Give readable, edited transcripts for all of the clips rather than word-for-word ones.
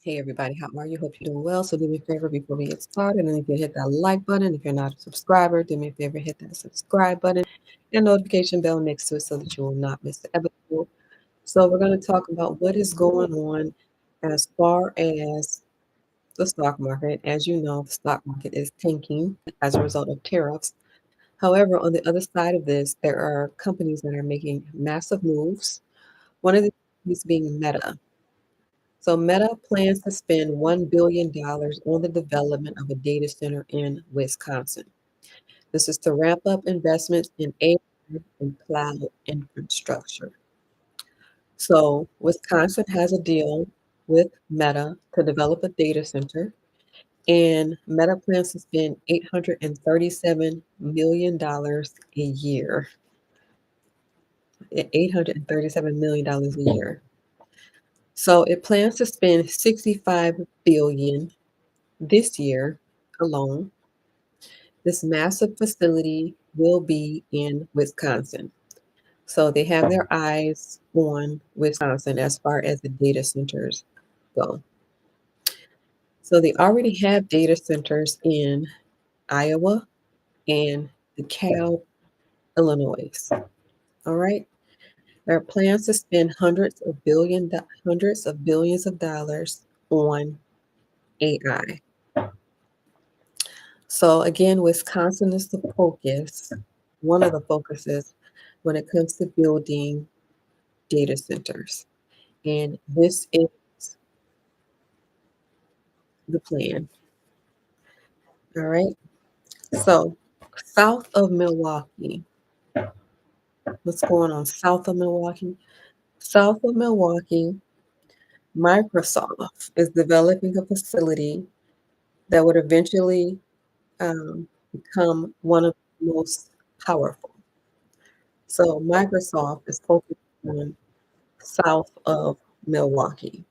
Hey everybody, how are you? Hope you're doing well. So do me a favor before we get started, and if you hit that like button, if you're not a subscriber, do me a favor, hit that subscribe button and notification bell next to it so that you will not miss the episode. So we're going to talk about what is going on as far as the stock market. As you know, the stock market is tanking as a result of tariffs. However, on the other side of this, there are companies that are making massive moves. One of the companies being Meta. So Meta plans to spend $1 billion on the development of a data center in Wisconsin. This is to ramp up investments in AI and cloud infrastructure. So Wisconsin has a deal with Meta to develop a data center, and Meta plans to spend $837 million a year. $837 million a year. So it plans to spend 65 billion this year alone. This massive facility will be in Wisconsin. So they have their eyes on Wisconsin as far as the data centers go. So they already have data centers in Iowa and DeKalb, Illinois. All right. There are plans to spend hundreds of billions of dollars on AI. So again, Wisconsin is the focus, one of the focuses when it comes to building data centers. And this is the plan. All right. So south of Milwaukee, what's going on south of Milwaukee? South of Milwaukee, Microsoft is developing a facility that would eventually become one of the most powerful. So Microsoft is focused on south of Milwaukee,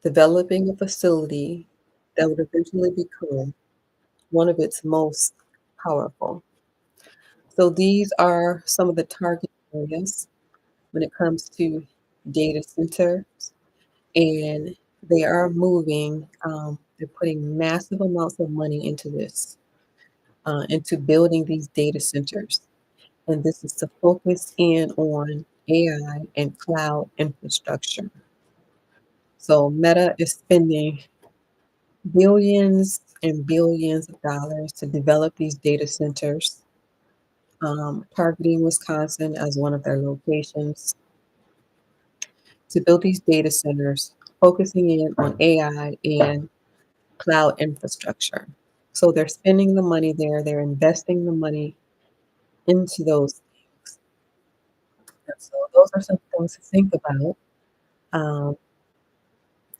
developing a facility that would eventually become one of its most powerful. So these are some of the target areas when it comes to data centers, and they are moving. They're putting massive amounts of money into this, into building these data centers. And this is to focus in on AI and cloud infrastructure. So Meta is spending billions and billions of dollars to develop these data centers, targeting Wisconsin as one of their locations to build these data centers, focusing in on AI and cloud infrastructure. So they're spending the money there, they're investing the money into those things. And so those are some things to think about um,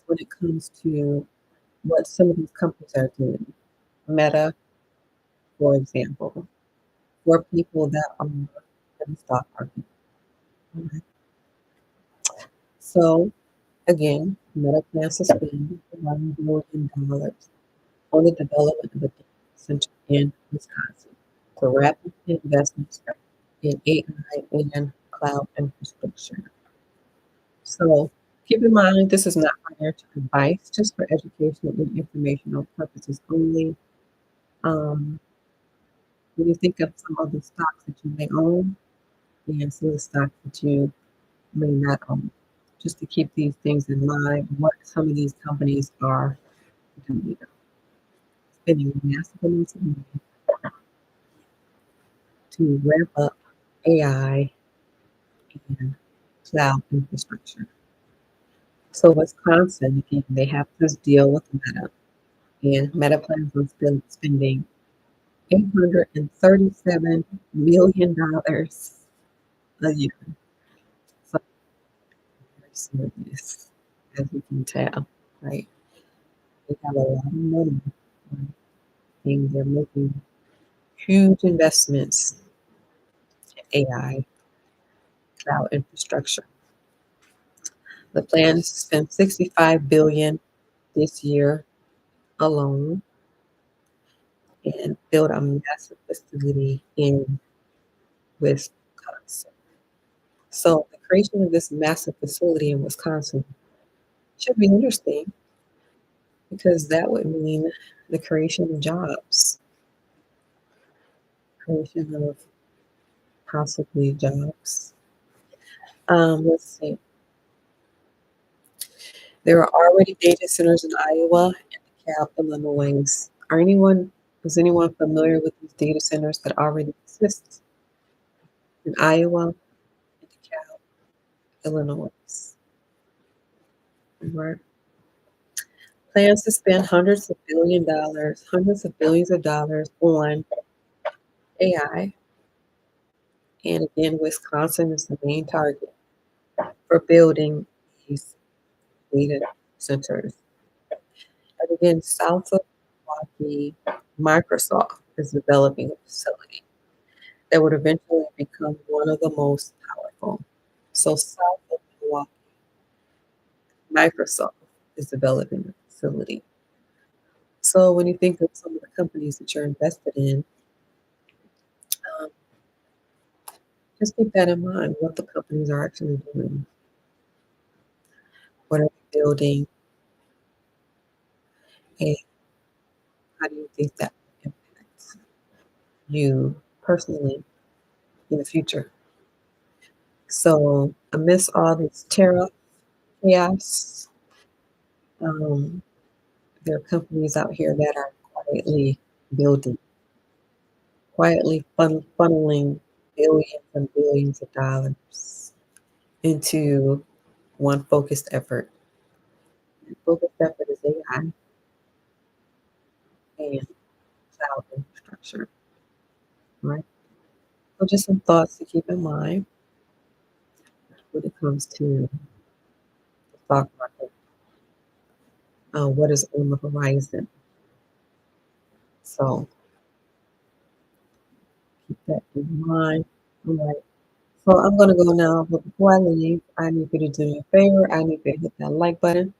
when it comes to what some of these companies are doing. Meta, for example, for people that are in the stock market. Mhm. So again, Meta plans to spend $1 billion on the development of a data center in Wisconsin to rapid investments in AI and cloud infrastructure. So keep in mind, this is not financial advice, just for educational and informational purposes only. Um, when you think of some of the stocks that you may own and some of the stocks that you may not own, just to keep these things in mind, what some of these companies are doing, spending massive amounts of money to ramp up AI and cloud infrastructure. So Wisconsin, again, they have this deal with Meta, and Meta plans on spending $837 million a year. So very serious, as you can tell, right? They have a lot of money. Right? And they're making huge investments in AI, cloud infrastructure. The plan is to spend 65 billion this year alone and build a massive facility in Wisconsin. So the creation of this massive facility in Wisconsin should be interesting. because that would mean the creation of jobs, creation of possibly jobs. Let's see. There are already data centers in Iowa and DeKalb, Illinois. Is anyone familiar with these data centers that already exist in Iowa and DeKalb, Illinois? Right. Plans to spend hundreds of billions of dollars on AI. And again, Wisconsin is the main target for building these data centers. And again, south of Milwaukee, Microsoft is developing a facility that would eventually become one of the most powerful. So south of Milwaukee, Microsoft is developing a facility. So when you think of some of the companies that you're invested in, um, just keep that in mind, what the companies are actually doing, what are they building, and how do you think that will impact you personally in the future. So amidst all this terror, chaos, um, there are companies out here that are quietly building, quietly funneling billions and billions of dollars into one focused effort. The focused effort is AI and cloud infrastructure, right? So just some thoughts to keep in mind when it comes to the stock market. What is on the horizon? So keep that in mind. All right. So I'm gonna go now, but before I leave, I need you to do me a favor. I need you to hit that like button.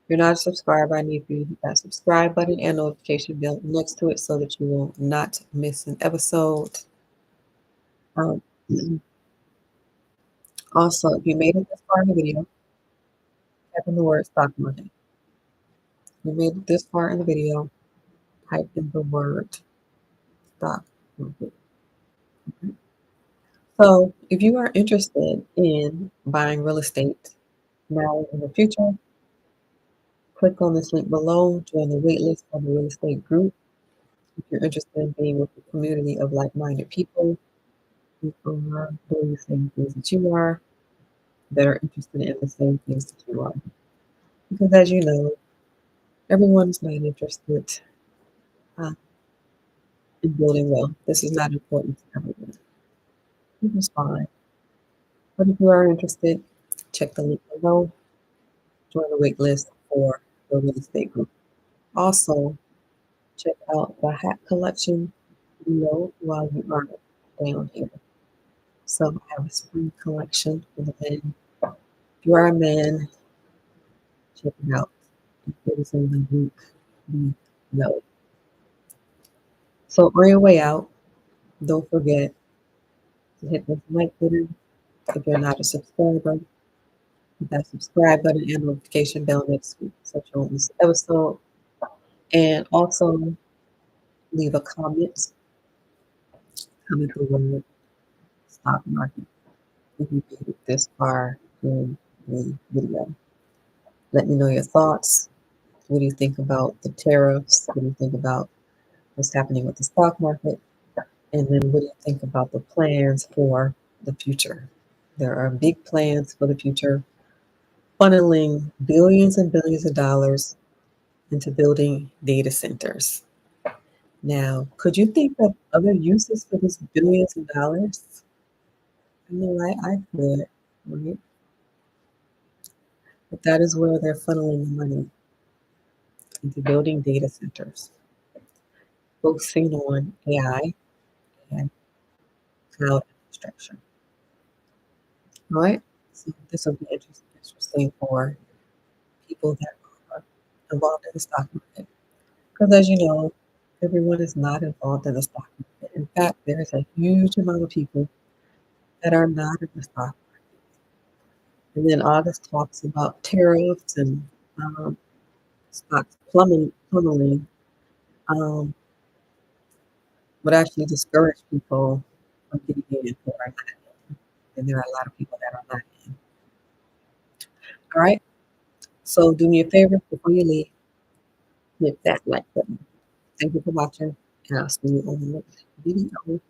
If you're not a subscriber, I need for you to hit that subscribe button and notification bell next to it so that you will not miss an episode. Um, also, if you made it this far in the video, type in the word stock market. If you made it this far in the video, type in the word stock market. Okay. So if you are interested in buying real estate now or in the future, click on this link below, join the waitlist for the real estate group. If you're interested in being with a community of like-minded people who are doing the same things that you are, that are interested in the same things that you are. Because as you know, everyone's not interested uh, in building wealth. This is not important to everyone. Which is fine. But if you are interested, check the link below, join the wait list for the real estate group. Also, check out the hat collection below while you are down here. So I have a spring collection for the men. If you are a man, check it out. If it is in the group, no. So on your way out, don't forget to hit the like button. If you're not a subscriber, hit that subscribe button and notification bell next week so you won't miss an episode. And also leave a comment the word stock market if you made it this far in the video. Let me know your thoughts. What do you think about the tariffs? What do you think about what's happening with the stock market? And then what do you think about the plans for the future? There are big plans for the future, funneling billions and billions of dollars into building data centers. Now, could you think of other uses for this billions of dollars? I know I could, right? But that is where they're funneling the money into building data centers, focusing on AI and cloud infrastructure. All right. So this will be interesting for people that are involved in the stock market. Because as you know, everyone is not involved in the stock market. In fact, there is a huge amount of people that are not in the stock market. And then all this talks about tariffs and um, stocks plummeting, um, would actually discourage people from getting in who are not in, and there are a lot of people that are not in. All right, so do me a favor before you leave, hit that like button. Thank you for watching, and I'll see you on the next video.